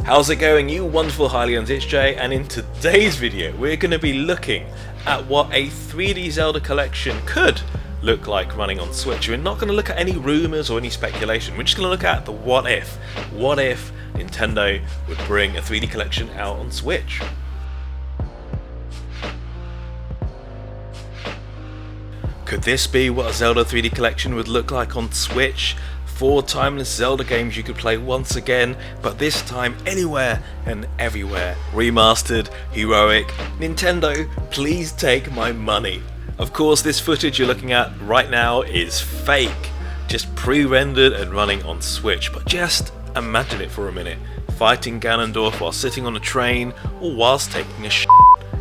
How's it going, you wonderful Hylians? It's Jay, and in today's video we're going to be looking at what a 3D Zelda Collection could look like running on Switch. We're not going to look at any rumours or any speculation, we're just going to look at the what if. What if Nintendo would bring a 3D Collection out on Switch? Could this be what a Zelda 3D Collection would look like on Switch? 4 timeless Zelda games you could play once again, but this time anywhere and everywhere. Remastered, heroic. Nintendo, please take my money. Of course, this footage you're looking at right now is fake, just pre-rendered and running on Switch, but just imagine it for a minute. Fighting Ganondorf while sitting on a train or whilst taking a shit.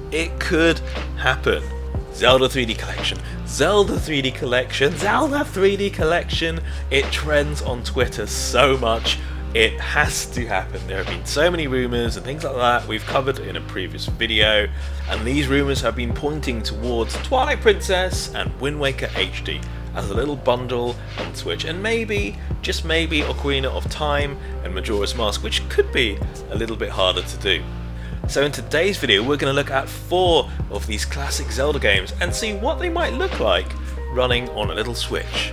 It could happen. Zelda 3D Collection, Zelda 3D Collection, Zelda 3D Collection. It trends on Twitter so much, it has to happen. There have been so many rumours and things like that we've covered in a previous video, and these rumours have been pointing towards Twilight Princess and Wind Waker HD as a little bundle on Switch, and maybe, just maybe, Ocarina of Time and Majoras Mask, which could be a little bit harder to do. So in today's video we're going to look at 4 of these classic Zelda games and see what they might look like running on a little Switch.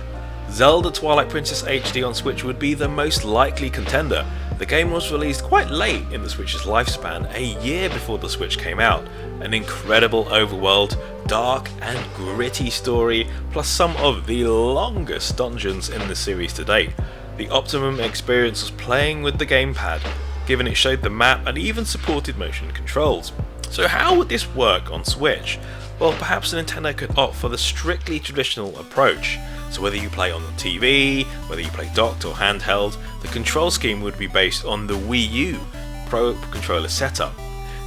Zelda Twilight Princess HD on Switch would be the most likely contender. The game was released quite late in the Switch's lifespan, a year before the Switch came out. An incredible overworld, dark and gritty story, plus some of the longest dungeons in the series to date. The optimum experience was playing with the gamepad, given it showed the map and even supported motion controls. So how would this work on Switch? Well, perhaps Nintendo could opt for the strictly traditional approach. So whether you play on the TV, whether you play docked or handheld, the control scheme would be based on the Wii U Pro controller setup.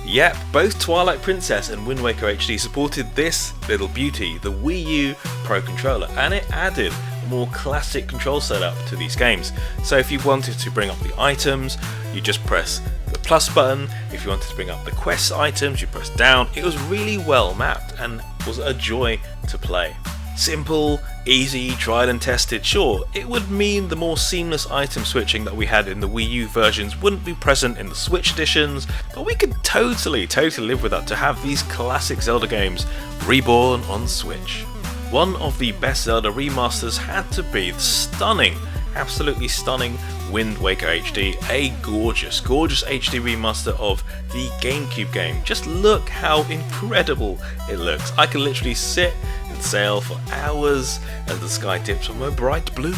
Yep, both Twilight Princess and Wind Waker HD supported this little beauty, the Wii U Pro controller, and it added a more classic control setup to these games. So if you wanted to bring up the items, you just press the plus button. If you wanted to bring up the quest items, you press down. It was really well mapped and was a joy to play. Simple, easy, tried and tested. Sure, it would mean the more seamless item switching that we had in the Wii U versions wouldn't be present in the Switch editions, but we could totally live with that to have these classic Zelda games reborn on Switch. One of the best Zelda remasters had to be the stunning, absolutely stunning Wind Waker HD, a gorgeous HD remaster of the GameCube game. Just look how incredible it looks. I can literally sit and sail for hours as the sky dips from a bright blue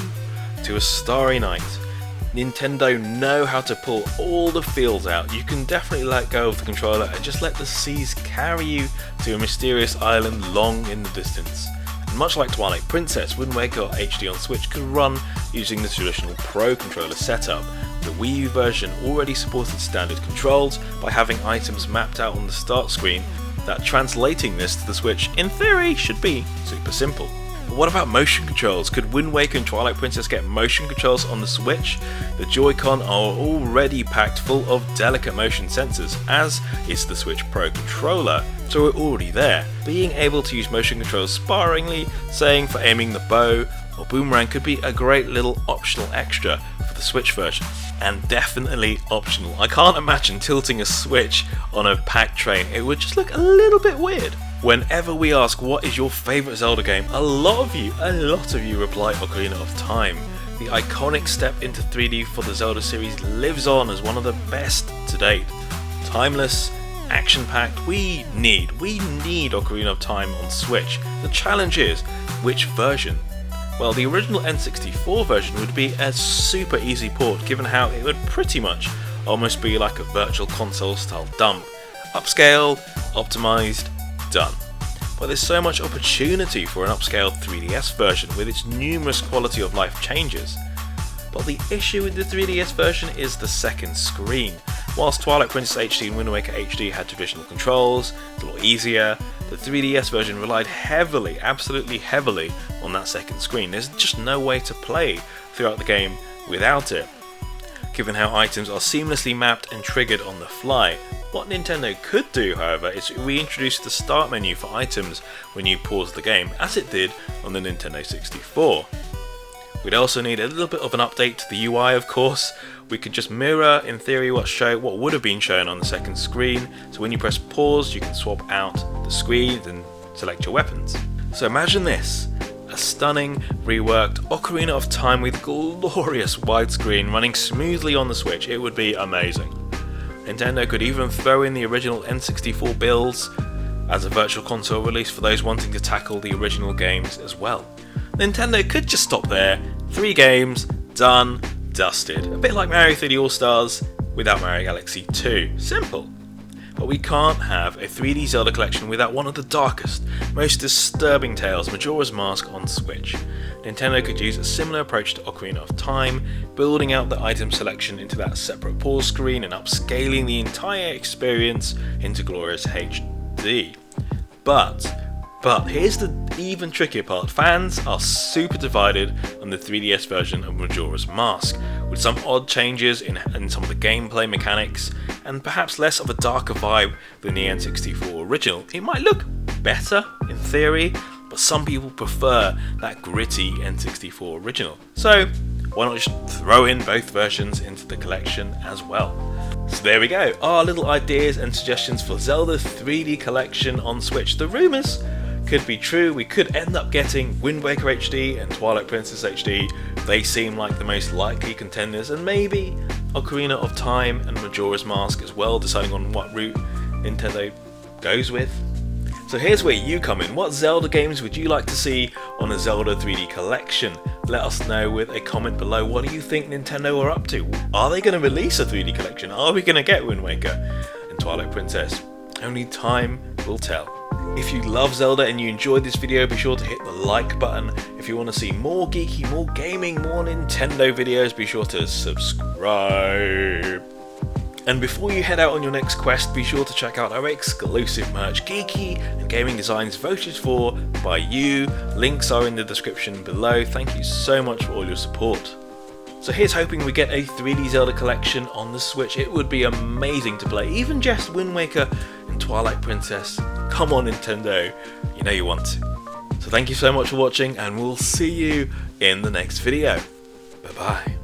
to a starry night. Nintendo know how to pull all the feels out. You can definitely let go of the controller and just let the seas carry you to a mysterious island long in the distance. And much like Twilight Princess, Wind Waker HD on Switch could run using the traditional Pro controller setup. The Wii U version already supported standard controls by having items mapped out on the start screen. That translating this to the Switch, in theory, should be super simple. But what about motion controls? Could Wind Waker and Twilight Princess get motion controls on the Switch? The Joy-Con are already packed full of delicate motion sensors, as is the Switch Pro controller, so we're already there. Being able to use motion controls sparingly, saying for aiming the bow or boomerang, could be a great little optional extra for the Switch version. And definitely optional. I can't imagine tilting a Switch on a packed train. It would just look a little bit weird. Whenever we ask what is your favourite Zelda game, a lot of you reply Ocarina of Time. The iconic step into 3D for the Zelda series lives on as one of the best to date. Timeless, action-packed, we need Ocarina of Time on Switch. The challenge is, which version? Well, the original N64 version would be a super easy port, given how it would pretty much almost be like a virtual console style dump. Upscaled, optimized, done. But there's so much opportunity for an upscaled 3DS version with its numerous quality of life changes. But the issue with the 3DS version is the second screen. Whilst Twilight Princess HD and Wind Waker HD had traditional controls, it's a lot easier, the 3DS version relied heavily, absolutely heavily, on that second screen. There's just no way to play throughout the game without it, given how items are seamlessly mapped and triggered on the fly. What Nintendo could do, however, is reintroduce the start menu for items when you pause the game, as it did on the Nintendo 64. We'd also need a little bit of an update to the UI, of course. we could just mirror, in theory, what would have been shown on the second screen. So when you press pause, you can swap out the screen and select your weapons. So imagine this, a stunning, reworked Ocarina of Time with glorious widescreen running smoothly on the Switch. It would be amazing. Nintendo could even throw in the original N64 builds as a virtual console release for those wanting to tackle the original games as well. Nintendo could just stop there, 3 games, done, dusted. A bit like Mario 3D All-Stars without Mario Galaxy 2. Simple. But we can't have a 3D Zelda collection without one of the darkest, most disturbing tales, Majora's Mask on Switch. Nintendo could use a similar approach to Ocarina of Time, building out the item selection into that separate pause screen and upscaling the entire experience into glorious HD. But here's the even trickier part. Fans are super divided on the 3DS version of Majora's Mask, with some odd changes in some of the gameplay mechanics, and perhaps less of a darker vibe than the N64 original. It might look better in theory, but some people prefer that gritty N64 original. So why not just throw in both versions into the collection as well? So there we go, our little ideas and suggestions for Zelda 3D Collection on Switch. The rumours could be true. We could end up getting Wind Waker HD and Twilight Princess HD. They seem like the most likely contenders, and maybe Ocarina of Time and Majora's Mask as well, deciding on what route Nintendo goes with. So here's where you come in. What Zelda games would you like to see on a Zelda 3D Collection? Let us know with a comment below. What do you think Nintendo are up to? Are they going to release a 3D Collection? Are we going to get Wind Waker and Twilight Princess? Only time will tell. If you love Zelda and you enjoyed this video, be sure to hit the like button. If you want to see more geeky, more gaming, more Nintendo videos, be sure to subscribe. And before you head out on your next quest, be sure to check out our exclusive merch, geeky and gaming designs voted for by you. Links are in the description below. Thank you so much for all your support. So here's hoping we get a 3D Zelda collection on the Switch. It would be amazing to play, even just Wind Waker and Twilight Princess. Come on Nintendo, you know you want to. So thank you so much for watching, and we'll see you in the next video. Bye bye.